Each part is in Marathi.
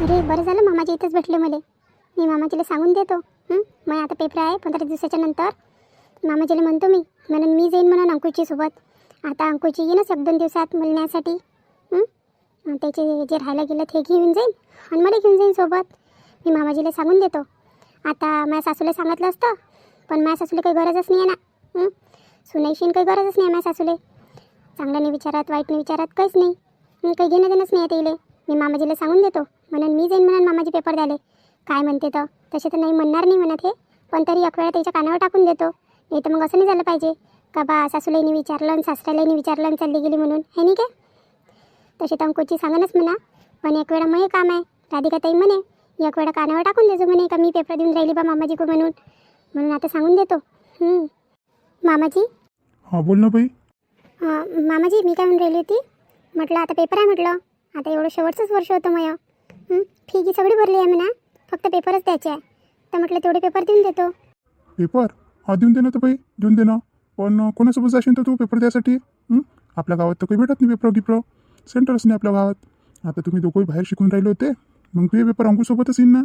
अरे बरं झालं मामाजी इथंच भेटले मला. मी मामाजीला सांगून देतो. मग आता पेपर आहे 15 दिवसाच्या नंतर. मामाजीला म्हणतो मी म्हणून मी जाईन म्हणून अंकुची सोबत. आता अंकुची येईनच 1-2 दिवसात मिळण्यासाठी. त्याचे जे राहायला गेलं ते घेऊन जाईन आणि मला घेऊन जाईन सोबत. मी मामाजीला सांगून देतो. आता माझ्या सासूला सांगितलं असतं पण माझ्या सासूला काही गरजच नाही आहे ना. सुनाईशीन काही गरजच नाही आहे माझ्या सासूला. चांगल्याने विचारात वाईटने विचारात काहीच नाही. काही घेणं देणंच नाही आहे त्याला. मी मामाजीला सांगून देतो म्हणून मी जाईन म्हणून मामाजी पेपर द्याले. काय म्हणते तर तसे तर नाही म्हणणार नाही म्हणत हे, पण तरी एक वेळा त्याच्या कानावर टाकून देतो. नाही तर मग असं नाही झालं पाहिजे का बा सासूलाही विचारलं आणि सासऱ्यालाही विचारलं आणि चालली गेली म्हणून, हे नाही काय. तसे तर अंकुची सांगणच म्हणा, पण एक वेळा मग काम आहे. राधिकाताई म्हणे एक वेळा कानावर टाकून देजो म्हणे का मी पेपर देऊन राहिली बा मामाजी को म्हणून आता सांगून देतो. मामाजी. हां बोल ना बाई. मामाजी मी काय म्हणून राहिली होती, म्हटलं आता पेपर आहे म्हटलं. आता एवढं शेवटचंच वर्ष होतं मग. फी की सगळी भरली आहे म्हणा, फक्त पेपरच द्यायचे आहे. तर म्हटलं तेवढे पेपर देऊन देतो. पेपर हा देऊन दे ना तर बाई, देऊन दे ना. पण कोणासोबत जाशील तर तू पेपर द्यायसाठी? आपल्या गावात तर काही भेटत नाही पेपर गिपर, सेंटरच नाही आपल्या गावात. आता तुम्ही दोघंही बाहेर शिकून राहिले होते, मग तुझे पेपर अंकुसोबतच येईन ना.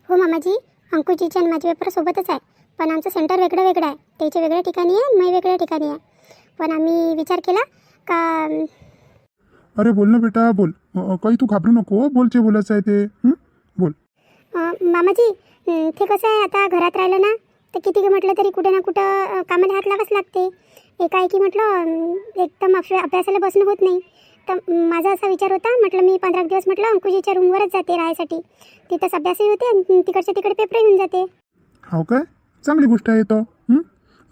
हो मामाजी, अंकुजीचे आणि माझे पेपर सोबतच आहे, पण आमचं सेंटर वेगळं वेगळं आहे. त्याचे वेगळ्या ठिकाणी आहे, मी वेगळ्या ठिकाणी आहे. पण आम्ही विचार केला का. अरे बोल ना बेटा बोल. काही तू घाबरू नको, बोल जे बोलायचं आहे ते बोल. मामाजी ते कसं आहे, आता घरात राहिलं ना तर किती म्हटलं तरी कुठे ना कुठं कामाला हात लावाच लागते. एकाएकी म्हटलं एकदम अभ्यासाला बसणं होत नाही. तर माझा असा विचार होता, म्हटलं मी 15 दिवस म्हटलं अंकुजीच्या रूमवरच जाते राहायसाठी. तिथंच अभ्यासही होते आणि तिकडच्या तिकडे पेपरही होऊन जाते. हो काय, चांगली गोष्ट आहे तर.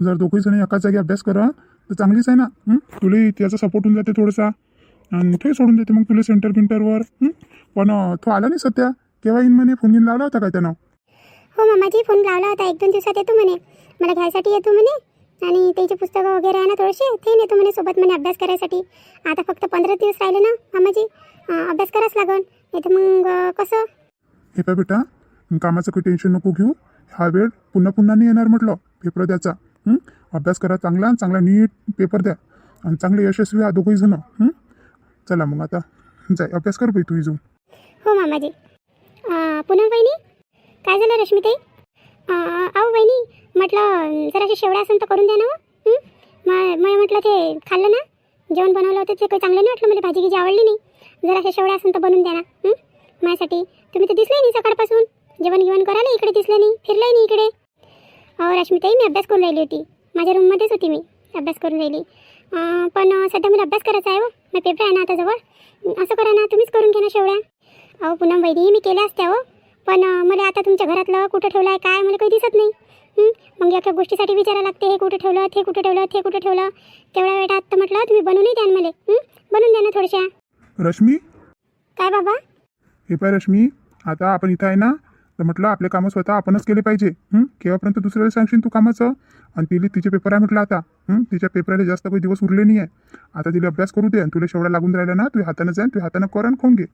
जर दोघंही जण एकाच जागी अभ्यास करा तर चांगलीच आहे ना. तुला त्याचा सपोर्ट होऊन जाते थोडासा, आणि ते सोडून देते मग तुला सेंटर बिंटरवर. पण तो आला नाही सध्या, केव्हा येईन म्हणे? फोन घेऊन लावला होता काय त्यानं? हो मामाजी, फोन लावला होता. 1-2 दिवसात येतो म्हणे, मला घ्यायसाठी येतो म्हणे. आणि त्याची पुस्तकं वगैरे आहे ना थोडेसे, ते नेतो म्हणे सोबत म्हणे अभ्यास करायसाठी. आता फक्त 15 दिवस राहिले ना मामाजी, अभ्यास करायच लागन. नाही तर मग कसं. हे पाय बेटा, कामाचं काही टेन्शन नको घेऊ. हा वेळ पुन्हा पुन्हा नाही येणार म्हटलं पेपर द्यायचा. अभ्यास करा चांगला चांगला, नीट पेपर द्या आणि चांगले यशस्वी व्हा दोघंही जण. चला मग आता जाय अभ्यास कर बाई तू इजून. हो मामाजी. पुन्हा बहिणी काय झालं रश्मीताई? अहो बहिणी म्हटलं जराशी शेवड्या तर करून द्या ना. मग म्हटलं ते खाल्लं ना, जेवण बनवलं होतं ते काही चांगलं नाही वाटलं मला, भाजी गिजी आवडली नाही. जराशा शेवड्या तर बनवून द्या ना माझ्यासाठी. तुम्ही तर दिसले नाही सकाळपासून, जेवण घेऊन करायला इकडे दिसलं नाही, फिरलंही नाही इकडे. अहो रश्मीताई मी अभ्यास करून राहिली होती, माझ्या रूममध्येच होती मी, अभ्यास करून राहिली. पण सध्या मला अभ्यास करायचा आहे. मग पेपर आहे ना आता जवळ. असं करा ना, तुम्हीच करून घ्या ना शेवड्या. अहो पुन्हा बहिणी मी केल्या असत्या हो, पण मला आता तुमच्या घरातलं कुठं ठेवलं आहे काय मला काही दिसत नाही. मग एका गोष्टीसाठी विचारायला लागते, हे कुठं ठेवलं, ते कुठं ठेवलं, ते कुठं ठेवलं. तेवढ्या वेळात तर म्हटलं तुम्ही बनवूनही द्या मला. बनवून द्या ना थोड्याशा. रश्मी. काय बाबा? हे पाय रश्मी, आता आपण इथं आहे ना, तर म्हटलं आपले कामं स्वतः आपणच केले पाहिजे. केव्हापर्यंत दुसऱ्याला सांगशील तू कामाचं? आणि तिचे पेपर आहे म्हटलं आता. तिच्या पेपराला जास्त काही दिवस उरले नाही आहे. आता तिला अभ्यास करू दे आणि तुला शेवढा लागून राहिला ना, तुझ्या हातानं जाईन, तुझ्या हातानं कर आणि खाऊन घे.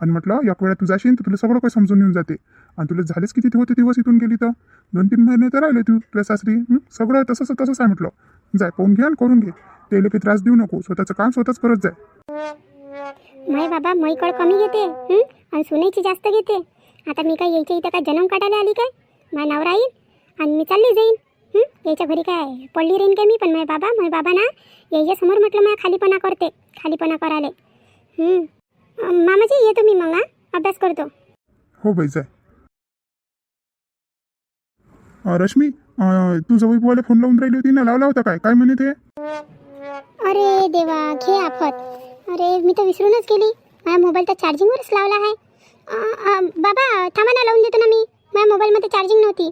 आणि म्हटलं एक वेळा तू जाशील तर तुला सगळं काही समजून येऊन जाते. आणि तुला झालेच किती होते दिवस इथून गेली तर 2-3 महिने तर राहिले तुझ्या सासरी. सगळं तसंच आहे म्हटलं. जाय पाहून घे आणि करून घे. ते काही त्रास देऊ नको, स्वतःचं काम स्वतःच करत जाय. माय बाबा मै कळ कमी घेते आणि सुनेची जास्त घेते. आता मी काय यायच्या इथं काय जन्म काढायला आली काय? माझ्या नवरा येईल आणि मी चालली जाईन. याच्या घरी काय पडली राहीन काय मी? पण माय बाबा ना याच्या समोर म्हटलं मला खालीपणा करते, खालीपणा करायला. मामाजी येतो मी मग. अभ्यास करतो. हो बाई जाय. रश्मी, तू जवळ बुवाला फोन लावून राहिली होती ना, लावला होता काय? काय म्हणे ते? अरे देवा घे आफत. अरे मी तर विसरूनच गेली, माझ्या मोबाईल तर चार्जिंगवरच लावला आहे. बाबा थांबा ना, लावून देतो ना मी. माझ्या मोबाईलमध्ये चार्जिंग नव्हती.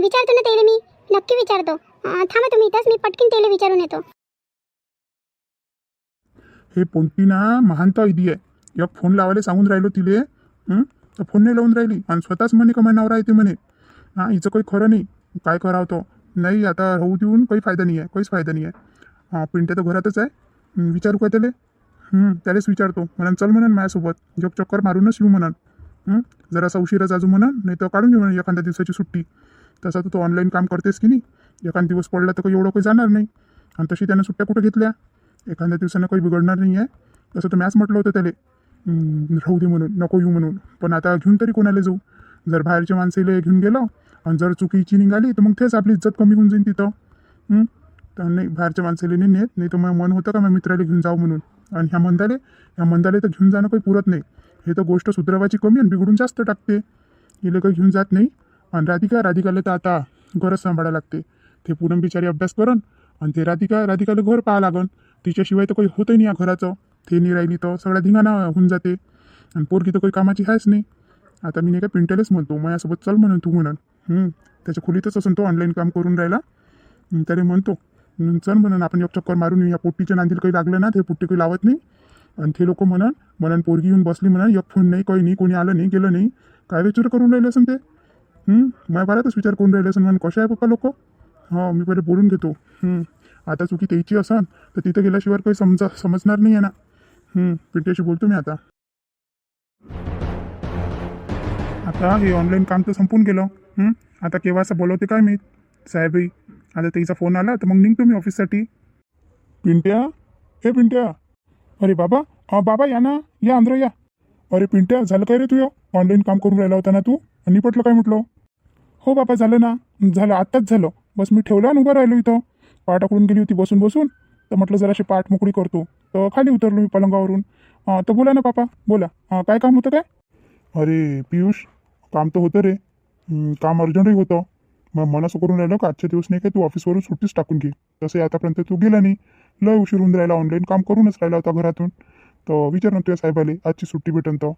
विचारतो ना त्याला मी, नक्की विचारतो. थांबा तुम्ही इथंच, मी पटकन त्याला विचारून येतो. हे पोंटी ना महानता इदी आहे. एक फोन लावायला सांगून राहिलो तिले, तर फोन नाही लावून राहिली आणि स्वतःच म्हणे का माझ्या नवरा येते म्हणे. हिचं काही खरं नाही. काय करावं तो नाही, आता होऊ देऊन काही फायदा नाही आहे, काहीच फायदा नाही आहे. पिंट्या तर घरातच आहे. विचारू का त्याला? त्यालाच विचारतो. म्हणून चल म्हणून माझ्यासोबत जग चक्कर मारूनच येऊ म्हणून. जरासा उशिरा जाजू म्हणून, नाही तर काढून घेऊ म्हणून एखाद्या दिवसाची सुट्टी. तसा तर तो ऑनलाईन काम करतेस की नाही, एखादा दिवस पडला तर काही एवढं काही जाणार नाही. आणि तशी त्यानं सुट्ट्या कुठं घेतल्या? एखाद्या दिवसानं काही बिघडणार नाही आहे. तसं तर मॅच म्हटलं होतं त्याला राहू दे म्हणून, नको येऊ म्हणून. पण आता घेऊन तरी कोणाला जाऊ? जर बाहेरच्या माणसाला घेऊन गेलो आणि जर चुकीची निघाली तर मग तेच आपली इज्जत कमी होऊन जाईल तिथं. तर नाही, बाहेरच्या माणसाला नाही नेत. नाही तर मग मन होतं का माझ्या मित्राला घेऊन जाऊ म्हणून. आणि ह्या मंदाले तर घेऊन जाणं काही पुरत नाही. हे तर गोष्ट सुधरवायची कमी आणि बिघडून जास्त टाकते. हिला काही घेऊन जात नाही. आणि राधिकाला तर आता घरच सांभाळायला लागते. ते पूनम बिचारी अभ्यास करण आणि ते राधिकाला घर पाहा लागन. तिच्याशिवाय तर काही होतही नाही या घराचं. ते नाही राहिली तर सगळा धिंगाणा होऊन जाते. आणि पोरगी तर काही कामाची आहेच नाही. आता मी नाही का पिंटलेच म्हणतो, माझ्यासोबत चल म्हणून तू म्हणून. त्याच्या खोलीतच असून तो ऑनलाईन काम करून राहिला. तरी म्हणतो चल म्हणून आपण एक चक्कर मारून या पोट्टीच्या नांदीला काही लागलं ना, ते पोट्टी काही लावत नाही. आणि ते लोक म्हणून पोरगी येऊन बसली म्हणून, एक फोन नाही, काही नाही, कोणी आलं नाही गेलं नाही. काय विचार करून राहिले असेल ते. माझ्या बरातच विचार करून राहिले असेल म्हणून. कशा आहे पप्पा लोक. हो, मी पहिले बोलून घेतो. आता चुकी त्याची असन तर तिथं गेल्याशिवाय काही समजणार नाही आहे ना. पिंट्याशी बोलतो मी आता. आता हे ऑनलाईन काम तर संपून गेलं. आता केव्हा असं बोलवते काय मी साहेबही. आता त्याचा फोन आला तर मग निघतो मी ऑफिससाठी. पिंट्या. अरे बाबा, बाबा या ना, या अंदर या. अरे पिंट्या, झालं काय रे तुझं? ऑनलाईन काम करून राहिला होता ना तू, निपटलं काय म्हटलं? हो बाबा, झालं ना, झालं आत्ताच झालं. बस मी ठेवलं आणि उभं राहिलो इथं. पाठाकडून गेली होती बसून तर म्हटलं जराशी पाठ मोकळी करतो. तर खाली उतरलो मी पलंगावरून. तर बोला ना पापा, बोला. काय काम होतं काय? अरे पियुष, काम तर होतं रे. काम अर्जंटही होतं. मग मला असं करून राहिलं का आजच्या दिवस नाही काय तू ऑफिसवरून सुट्टीच टाकून घे. तसं आतापर्यंत तू गेला नाही, लय उशीर होऊन राहिला. ऑनलाईन काम करूनच राहिला होता घरातून. तर विचार ना तुझ्या साहेबाले आजची सुट्टी भेटन तर.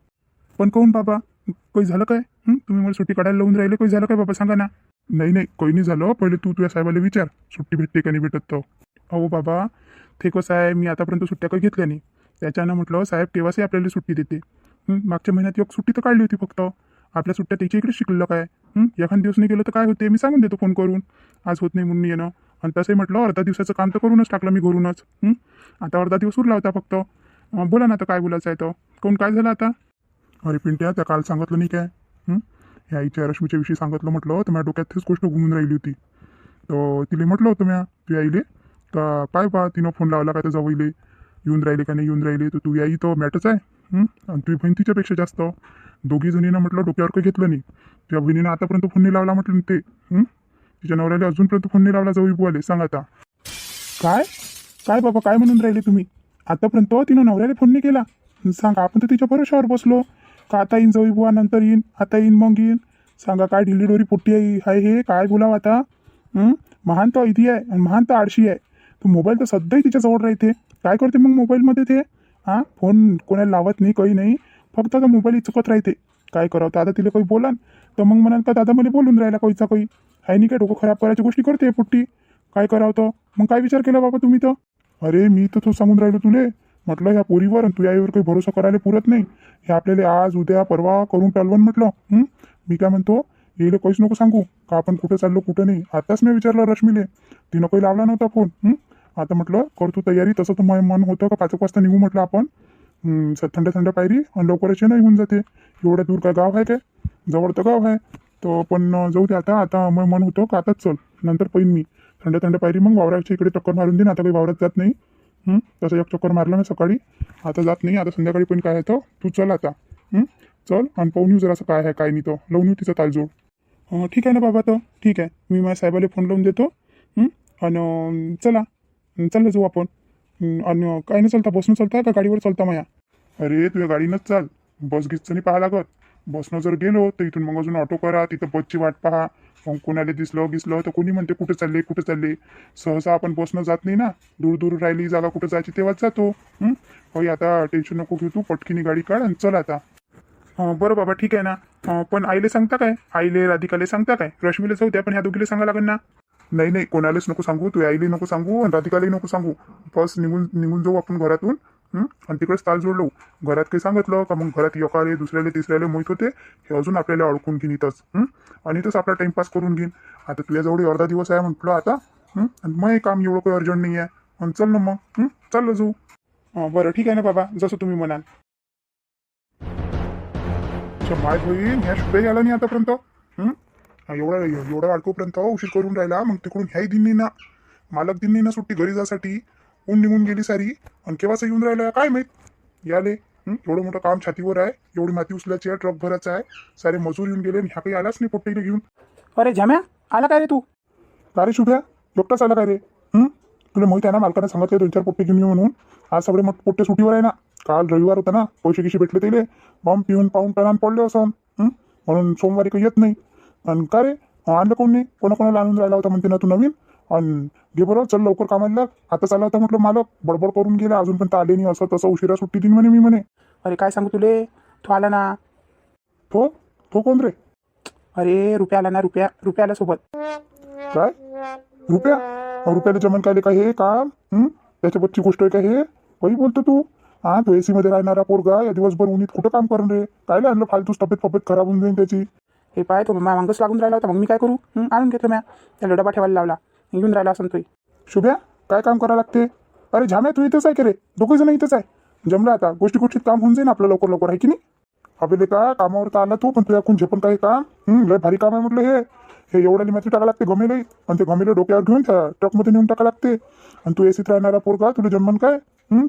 पण कहून बाबा, काही झालं काय? तुम्ही मला सुट्टी काढायला लावून राहिले, काही झालं काय बाबा, सांगा ना. नाही, काही नाही झालं. पहिले तू तुझ्या साहेबाला विचार सुट्टी भेटते का नाही भेटत तर. अहो बाबा, ते कसं आहे, मी आतापर्यंत सुट्ट्या काही घेतल्या नाही. त्याच्यानं म्हटलं साहेब केव्हाही आपल्याला सुट्टी देते. मागच्या महिन्यात एक सुट्टी तर काढली होती फक्त. आपल्या सुट्ट्या त्याच्या इकडे शिकलं काय. एखाद दिवस नाही गेलं तर काय होते, मी सांगून देतो फोन करून आज होत नाही म्हणून येणं. आणि तसंही म्हटलं अर्धा दिवसाचं काम तर करूनच टाकलं मी घरूनच. आता अर्धा दिवस उरला होता फक्त. बोला ना आता काय बोलायचं आहे तर. कोण काय झालं आता? अरे पिंट्या, त्या काल सांगितलं नाही काय. ह्या आईच्या रश्मीच्या विषयी सांगितलं म्हटलं तर माझ्या डोक्यात तीच गोष्ट घुमून राहिली होती. तर तिला म्हटलं होतं म्या तू आईले का पाय पा तिनं फोन लावला काय तर जावईले येऊन राहिले का नाही येऊन राहिले. तर तू आई तर मॅटच आहे. आणि तुझी बहीण तिच्यापेक्षा जास्त. दोघी जणीनं म्हटलं डोक्यावर काही घेतलं नाही. तुझ्या बहिणीनं आतापर्यंत फोन नाही लावला म्हटलं ते. तिच्या नवऱ्याला अजूनपर्यंत फोन नाही लावला जाऊ बुवाले. सांग आता. काय बाबा, काय म्हणून राहिले तुम्ही? आतापर्यंत तिनं नवऱ्याला फोन नाही केला. सांगा, आपण तर तिच्या भरोशावर बसलो का आता येईन जाऊ बुवा, नंतर येईन, आता येईन मग येईन. सांगा, काय ढिल्ली डोरी पोट्टी आहे हे, काय बोलावं आता. महान तर ऐदी आहे आणि महान तर आळशी आहे. तो मोबाईल तर सध्याही तिच्याजवळ राहते. काय करते मग मोबाईलमध्ये ते? फोन कोणाला लावत नाही, काही नाही, फक्त आता मोबाईल चुकत राहते. काय करावं तर आता तिला काही बोलान तर मग म्हणाल का दादा मला बोलून राहिला काहीचा काही. आहे नाही काय, डोकं खराब करायची गोष्टी करते पुट्टी. काय करावं तर मग काय विचार केला बाबा तुम्ही तर? अरे मी तर तो सांगून राहिलो तुले, म्हटलं ह्या पोरीवर आणि तुझ्या आईवर काही भरोसा करायला पुरत नाही. हे आपल्याला आज उद्या परवा करून टालवण म्हटलं. मी काय म्हणतो, येईल काहीच नको सांगू का आपण कुठं चाललो कुठं नाही. आताच मी विचारलं रश्मीले, तिनं काही लावला नव्हता फोन. आता म्हटलं करतो तयारी. तसं तर माझं मन होतं का 5 वाजता निघू म्हटलं आपण. थंड पायरी आणि लवकरच नाही होऊन जाते. एवढ्या दूर काय गाव आहे काय, जवळ तर गाव आहे. तर पण जाऊ दे आता मग मन होतं का आताच चल, नंतर पहिन मी थंड पायरी मग वावराच्या इकडे चक्कर मारून देईन. आता काही वावरात जात नाही. तसं एक चक्कर मारलं मी सकाळी, आता जात नाही. आता संध्याकाळी पण काय आहे तर तू चल आता. चल आणि पाहून येऊ जरासं काय आहे काय नाही. तो लावून येऊ तिचा तालजोड. ठीक आहे ना बाबा, तर ठीक आहे. मी माझ्या साहेबाला फोन लावून देतो. आणि चला जाऊ आपण. आणि काय नाही चालता, बसनं चालता का गाडीवर चालता माया? अरे तुझ्या गाडीनंच चाल, बस गीसचं नाही पाहा लागत. बसनं जर गेलो तर इथून मग अजून ऑटो करा, तिथं बसची वाट पहा. मग कोणाला दिसलं तर कोणी म्हणते कुठे चालले. सहसा आपण बसनं जात नाही ना. दूर राहिली जागा कुठं जायची तेव्हाच जातो. होय, आता टेन्शन नको घेऊ, तू पटकीनी गाडी काढ आणि चल आता. बरं बाबा, ठीक आहे ना. पण आईले सांगता काय? आईले राधिकाले सांगता काय? रश्मीला जाऊ द्या, पण ह्या दोघीला सांगा लागेल ना. नाही, कोणालाच नको सांगू. तू आईले नको सांगू आणि राधिकालाही नको सांगू. बस निघून जाऊ आपण घरातून. आणि तिकडेच ताल जोडलो. घरात काही सांगितलं का मग घरात एकाले दुसऱ्याला तिसऱ्याला माहीत होते, हे अजून आपल्याला अडकून घेईन इथंच. आणि इथंच आपला टाइमपास करून घेईन. आता तुझ्याजवळ अर्धा दिवस आहे म्हटलं आता. आणि मग काम एवढं काही अर्जंट नाही आहे. आणि चल ना मग, चाललं जाऊ. बरं ठीक आहे ना बाबा, जसं तुम्ही म्हणाल. माय बहीण ह्या शुभही आला नाही आतापर्यंत. एवढा अडकोपर्यंत उशीर करून राहिला. मग तिकडून ह्याही दिन नाही ना, मालक दिन नाही ना सुट्टी घरी जासाठी. ऊन निघून गेली सारी. आणि केव्हाच येऊन राहिला काय माहीत. याले एवढं मोठं काम छातीवर आहे, एवढी माती उचलायची आहे, ट्रक भरायचा आहे, सारे मजूर येऊन गेले आणि ह्या काही आलाच नाही पोट्टेले घेऊन. अरे झम्या आला काय रे तू? का रे शुभ्या, एकटाच आला काय रे? तुला माहिती आहे ना, मालकाने सांगितले 2-4 पोट्टे घेऊन ये म्हणून. आज सगळे मग पोट्टे सुटीवर आहे ना, काल रविवार होता ना, पैसे गिशी भेटले त्याले, बॉम्ब पिऊन पाहून टनान पडले असं. म्हणून सोमवारी काही येत नाही. आणि का रे आणलं कोण नाही, कोणाकोणाला आणून राहिला होता म्हणते ना तू नवीन. आणि घे बरं, चल लवकर कामाला लाग. आता चालला होता म्हटलं मालक, बडबड करून गेला, अजून पण आले नाही, असं तसं उशिरा सुट्टी देईन म्हणे मी म्हणे. अरे काय सांगू तुले, तो आला ना. तो कोण रे? अरे रुपया आला ना, रुपया आला सोबत. काय रुपया? रुपयाला जमन काय काय हे काम? त्याच्याबद्दलची गोष्ट आहे का हे? काही बोलतो तू? तो एसी मध्ये राहणारा पोरगा या दिवसभर उन्हीत कुठं काम करून रे? काय आणलं फालतूच, तब्येत खराब होऊन जाईल त्याची. हे पाय तो मागच लागून राहिला होता, मग मी काय करू? आणून घेतलं म्या, त्याला डबा ठेवायला लावला, येऊन राहिला असं तो. शुभ्या, काय काम करावं लागते? अरे झाम्या, तू इथंच आहे की रे? दोघे जण इथंच आहे. जमलं आता, गोष्टीत काम होऊन जाईल आपलं लवकर आहे की नाही? आपल्याला का कामावर तर आला तू, पण तुझ्या कोण झेपण काही काम? लय भारी काम आहे म्हटलं हे एवढ्या लिंबाची टाका लागते गमेले, आणि ते गमेले डोक्यावर घेऊन त्या ट्रकमध्ये नेऊन टाका लागते. आणि तू एसीत राहणारा पोरगा, तुला जन्मन काय?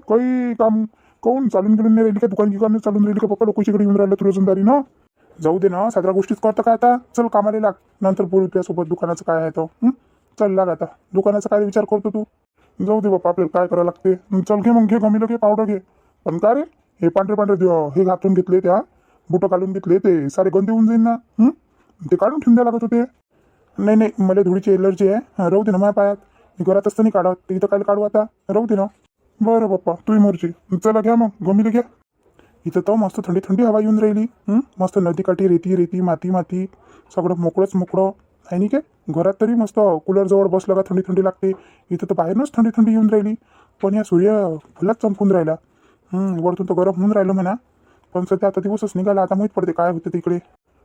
काही काम कोण चालून गेलं नाही राहिली का? दुकान चालून राहिली का? पप्पा लोकांच्याकडे येऊन राहिलं तू रोजंदारी ना. जाऊ दे ना, साजरा गोष्टीच करतं काय आता? चल कामाला लाग, नंतर बोलू तुझ्यासोबत दुकानाचं काय आहे तो. चल लाग आता, दुकानाचा काय विचार करतो तू? जाऊ दे बाप्पा, आपल्याला काय करावं लागते. चल घे मग, घे गमेलं, घे पावडर घे. पण का रे, हे पांढरे हे घातून घेतले, त्या बुटं घालून घेतले, ते सारे गंदे होऊन जाईल ना. ते काढून ठेवून द्यायला लागत होते. नाही मला धुळीची एलर्जी आहे. राहू दे ना माझ्या पायात, मी घरात असतं नाही काढत, ते इथं काय काढू आता? राहू दे ना. बरं बाप्पा, तुही मर्जी. चला घ्या मग, गमिले घ्या. इथं तर मस्त थंडी हवा येऊन राहिली. मस्त नदीकाठी रेती माती सगळं मोकळं आहे नाही काय? घरात तरी मस्त कूलरजवळ बसलं का थंडी लागते. इथं तर बाहेरनंच थंडी येऊन राहिली. पण या सूर्य फुलाच चमकून राहिला. वरतून तर गरम होऊन राहिलं म्हणा. पण सध्या आता दिवसच निघाला, आता माहीत पडते काय होतं तिकडे.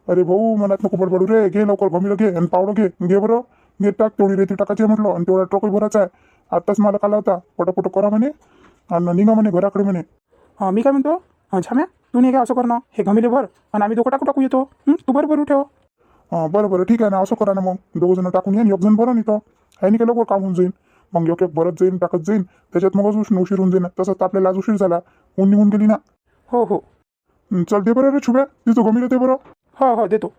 अरे भाऊ, मनात नको बडबडू रे. घे लवकर गमिलं घे आणि पावडं घे बरं. घे टाक, तेवढी रेती टाकायची म्हटलं, आणि तेवढा ट्रकही भरायचा आहे. आत्ताच मला आला होता, पटपट करा म्हणे आणि निघा म्हणे घराकडे म्हणे. मी काय म्हणतो, झाम्या तू नाही काय असं कर ना, हे गमिले भर आणि आम्ही दोघं टाकू येतो. तू बरं ठेव. बरं ठीक आहे ना, असं करा ना मग. 2 जण टाकून येईन, 1 जण भरा नाही तर आहे नाही काय, लवकर काम होऊन जाईल. मग एक भरत जाईन, टाकत जाईन, त्याच्यात मग उशीर होऊन जाईन. तसंच तर आपल्याला आज उशीर झाला, ऊन निघून गेली ना. हो. चल दे बरं रे शुभ्या, तिथं गमिलं ते बरं. हो देतो.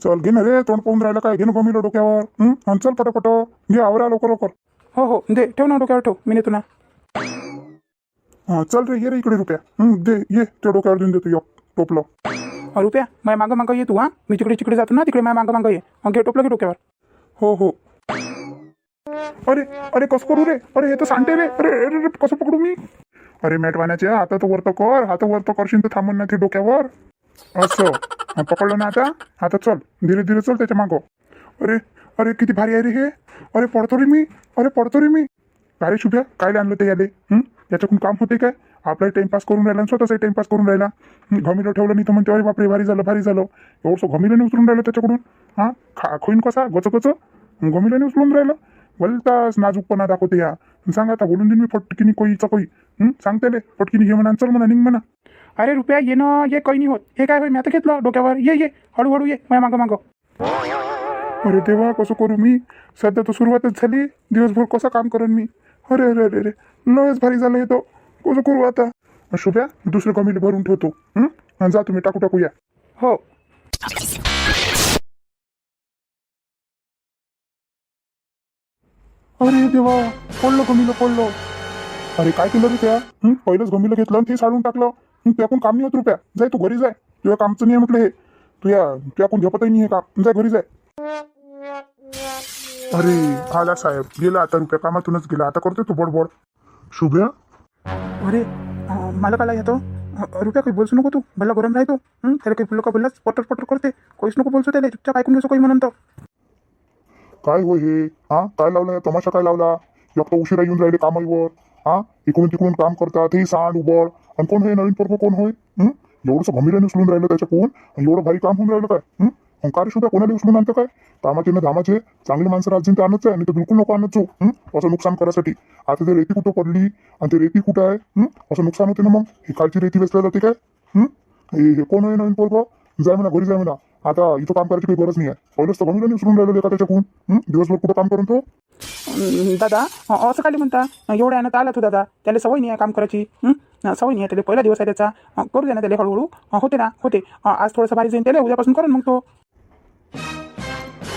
चल घे ना रे, तोंड पाहून राहिलं काय? घे ना गमिलं डोक्यावर. आणि चल पटापट घे, आवरा लवकर. हो दे, ठेव ना डोक्यावर ठेव, मी नेतो ना. चल रे, ये रे इकडे रुपया. दे, ये त्या डोक्यावर देऊन देतो टोपलं. रुपया माझ्या मागं ये तू. मी तिकडे जातो ना, तिकडे माझ्या मागं ये. घे टोपलं, घे डोक्यावर. हो. अरे कसं करू रे? अरे हे तर सांगते रे. अरे कसं पकडू मी? अरे मॅटवाण्याचे आता तर वरतं कर, हात वरतं करशील तर थांबून ना ते डोक्यावर. असं पकडलं ना आता चल धीरे चल त्याच्या मागं. अरे किती भारी आहे रे हे. अरे पडतो रे मी. काय रे शुभ्या, काय आणलं ते याले? याच्याकडून काम होते काय? आपलाही टाइमपास करून राहिला, स्वतःचाही टाइमपास करून राहिला. घमिलं ठेवलं नाही तर म्हणते अरे बापरे भारी झालं. एवढंसं घमिलं नाही उचलून राहिलं त्याच्याकडून. खोईन कसा गच घमिलं नाही उचलून राहिलं. भलताच नाजूकपणा दाखवते या. सांग आता, बोलून देईन मी फटकीनी कोईचा कोई. सांगते फटकीनी घे म्हणा, चल म्हणा, निघ म्हणा. अरे रुपया ये ना, ये काही नाही होत. हे काय होय, मी आता घेतलं डोक्यावर. ये हळूहळू ये माझ्या मागं. अरे देवा, कसं करू मी? सध्या तर सुरुवातच झाली, दिवसभर कसं काम करेन मी? अरे लयच भारी झालं येतो. कसं करू आता? शुभ्या, दुसरं गमिले भरून ठेवतो. जा तुम्ही, टाकू या. हो. अरे देवा, पडलं. अरे काय केलं रे त्या? पहिलंच गमिलं घेतलं आणि ते साडून टाकलं. त्याकडून काम नाही होत रुपया. जाय तू घरी जाय, तुझ्या कामचं नाही म्हटलं हे. तुझ्याकडून झपतही नाही हे काम. जाय घरी जाय. अरे आला साहेब, गेला आता रुपया, कामातूनच गेला. आता करतोय तू बडबड. शुभ्या, अरे मला काय येतो रुपया, काही बोलसू नको तू. भल्ला गरम राहतो. त्याला काही फुलं का बोललास, पटर करते. काहीच नको बोलतो त्याला, चुपचाप ऐकून घेतो काही म्हणून. तर काय होय हे? काय लावलं तमाशा? काय लावला? एक तर उशिरा येऊन राहिले कामाईवर. इकडून तिकडून काम करतात, हे सांड उबड. आणि कोण हे नवीन पोरगं कोण होय? एवढंसं घमिराने उचलून राहिलं त्याच्याकडून, एवढं भारी काम होऊन राहिलं काय? काय सुद्धा कोणाला उचलून आणतं काय? कामाचे ना धामाचे चांगले माणसं राजन ते आणत आहे, नाही तर बिलकुल नको आणत जाऊ. असं नुकसान करायसाठी. आता ते रेती कुठं पडली आणि ते रेती कुठं आहे? असं नुकसान होते ना मग. ही कालची रेती वेचल्या जाते काय? हे कोण आहे नवीन पोरगं? जाय म्हणा घरी, जाय म्हणा. आता इथं काम करायची काही गरज नाही आहे. पहिलंच तर गमीला विसरून राहिलो का त्याच्याकडून. दिवसभर कुठं काम करून तो. दादा असं काय म्हणता? एवढ्या यानं आला तो दादा, त्याला सवय नाही आहे काम करायची. सवय नाही आहे त्याला, पहिला दिवस आहे त्याचा. करू दे ना त्याला हळूहळू. होते ना होते. आज थोडंसं भारी जाईन त्याला, उद्यापासून करून मग तो.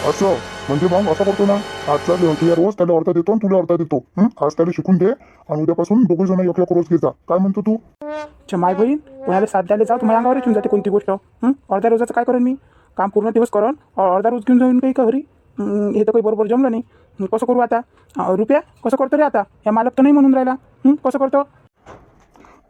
असं म्हणजे मग असं करतो ना, आजचा तुला रोज त्याला अर्धा देतो आणि तुला अर्धा देतो. आज त्याला शिकून दे आणि उद्यापासून दोघे जण एक एक रोज घेता. काय म्हणतो तू? माय बहीण कोणाला साथ द्यायला जाऊ तुम्हाला अंगावर येऊन जाते कोणती गोष्ट. अर्ध्या रोजाचं काय करेन मी? काम पूर्ण दिवस करून अर्धा रोज घेऊन जाऊन काही का घरी? हे तर काही बरोबर जमलं नाही. कसं करू आता? रुपया कसं करतो रे आता? या मालक तर नाही म्हणून राहिला. कसं करतो?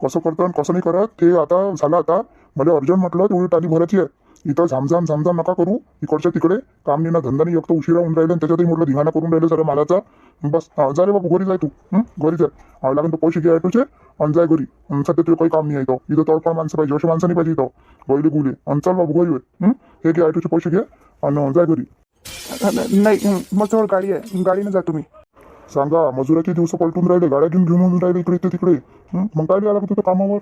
कसं करतो आणि कसं नाही करत ते आता झालं. आता मला अर्जंट म्हटलं तेवढी टाली भरायची आहे. इथं झामझाम नका करू. इकडच्या तिकडे काम नाही ना धंदा नाही. एक तर उशिरा होऊन राहिले आणि त्याच्यातही म्हटलं धिंगाणा करून राहिले सर मालाचा. बस जा रे बाबू घरी जाय तू. घरी जाय. लागेल तर पैसे घे ऑटोचे आणि जाय घरी. सध्या तुला काही काम नाही आहे इथं. तळफळ माणसं पाहिजे, अशा माणसं नाही पाहिजे इथं. गैले गुले आणि चल बाबू घरी होय. हे घे ऑटोचे पैसे घे आणि जाय घरी. नाही मग जवळ गाडी आहे, गाडीनं जा तुम्ही. सांगा मजुराचे दिवस पलटून राहिले, गाड्या घेऊन राहिले इकडे तिकडे. मग काय लिहा लागत होतं कामावर?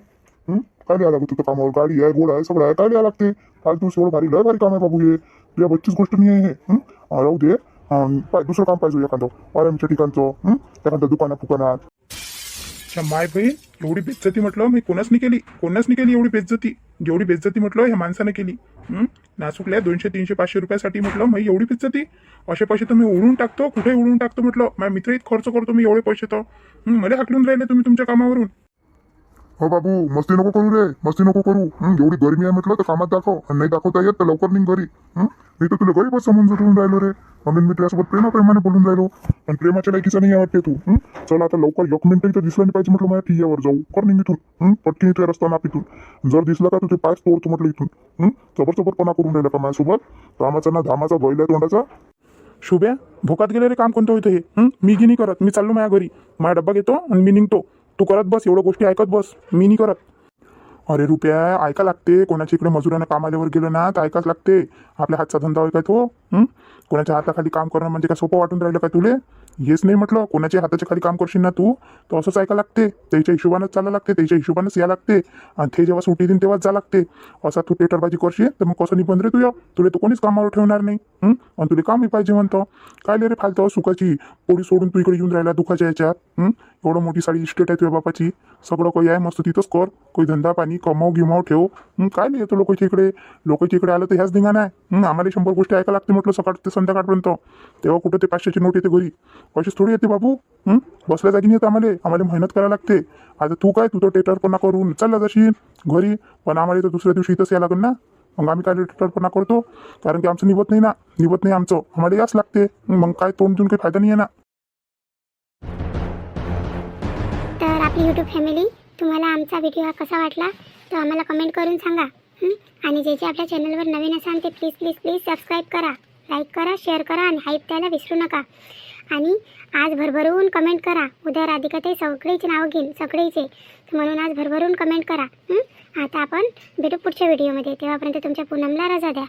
काय लिहा लागत होतं कामावर? गाडी आहे, घोडा आहे, सगळं आहे. काय लिहा लागते? फालतू एवढं भारी लय भारी काम आहे बाबू हे. तुझ्या बच्चीच गोष्ट नाही आहे हे. राहू दे. दुसरं काम पाहिजे एखादं आरामच्या ठिकाणचं. एखादं दुकानात. माय बहीण एवढी बेज्जती म्हटलं मी कोणाच नाही केली एवढी बेज्जती. जेवढी बेज्जती म्हटलं ह्या माणसानं केली. नाचुकल्या 200, 300, 500 रुपयासाठी म्हटलं मी एवढी बेज्जती. असे पैसे तर मी उडून टाकतो, कुठे उडून टाकतो म्हटलं. माझ्या मित्र खर्च करतो मी एवढे पैसे तर. मला हाकलून राहिले तुम्ही तुमच्या कामावरून. हो बाबू मस्ती नको करू रे, मस्ती नको करू. एवढी गरमी आहे म्हटलं तर कामात दाखव. आणि नाही दाखवता येत तर लवकर निघ घरी. मी तर तुला गरीबच समजून राहिलो रे. म्हणून मी तुझ्यासोबत प्रेमाने बोलून राहिलो. पण प्रेमाच्या लायकीचा नाही वाटते तू. चल आता लवकर 1 मिनिट इथं दिसलं नाही पाहिजे म्हटलं माझ्या ठियावर जाऊ. कर निघ इथून. पटकीन इथे रस्ता नापितून. जर दिसलं का तुझे पाय तोडतो म्हटलं इथून. जबरपणा करून राहिला का माझ्यासोबत? कामाचा ना धामाचा बैल आहे तोंडाचा. शुभ्या भोकात गेले रे काम कोणतं होतं हे. मी की नाही करत. मी चाललो माझ्या घरी. माझा डब्बा घेतो आणि मी निघतो. तू करत बस एवढ्या गोष्टी ऐकत बस. मी नाही करत. अरे रुपया ऐका लागते. कोणाच्या इकडे मजुरांना काम आल्यावर गेलं ना तर ऐकाच लागते. आपल्या हातचा धंदा होय काय तो? कोणाच्या हाताखाली काम करणं म्हणजे काय सोपं वाटून राहिलं का तुले? हेच नाही म्हटलं. कोणाच्या हाताच्या खाली काम करशील ना तू तर असंच ऐका लागते. त्याच्या हिशोबानंच चालायला लागते. त्याच्या हिशोबानंच या लागते. आणि ते जेव्हा सुट्टी देईन तेव्हाच जा लागते. असा तू टेटरबाजी करशील तर मग कसं निबंध रे तुला तर कोणीच कामावर ठेवणार नाही. आणि तुला कामही पाहिजे म्हणतो. काय रे फालतं सुखाची पोळी सोडून तू इकडे येऊन राहिला दुखाच्या याच्यात. एवढं मोठी साडी इस्टेट आहे तुझ्या बापाची. सगळं काही आहे मस्त तिथंच कर. काही धंदा पाणी कमाव गिमाव ठेव. काय नाही येतो लोकांच्या इकडे आलं तर ह्याच धिंगाण आहे. आम्हाला 100 गोष्टी ऐका लागते म्हटलं सकाळ ते संध्याकाळपर्यंत. तेव्हा कुठं ते 500ची नोट येते घरी. अशीच थोडी येते बाबू. बसल्या जागी नाही येत आम्हाला मेहनत करायला लागते. आता तू तर टेटरपणा करून चालला जाशील घरी. पण आम्हाला तर दुसऱ्या दिवशी इथंच यायला लागेल ना. मग आम्ही काय टेटरपणा करतो? कारण की आमचं निभत नाही आमचं. आम्हाला याच लागते. मग काय तोंड देऊन काही फायदा नाही आहे ना. तर आपली यूट्यूब फॅमिली तुम्हाला आमचा व्हिडिओ हा कसा वाटला तो आम्हाला कमेंट करून सांगा. आणि जे आपल्या चॅनलवर नवीन असाल ते प्लीज सबस्क्राईब करा, लाईक करा, शेअर करा आणि हाईप द्यायला विसरू नका. आणि आज भरभरून कमेंट करा. उद्या राधिकाताई सगळीचे नाव घेईल सगळीचे. म्हणून आज भरभरून कमेंट करा. आता आपण भेटू पुढच्या व्हिडिओमध्ये. तेव्हापर्यंत तुमच्या पूनमला रजा द्या.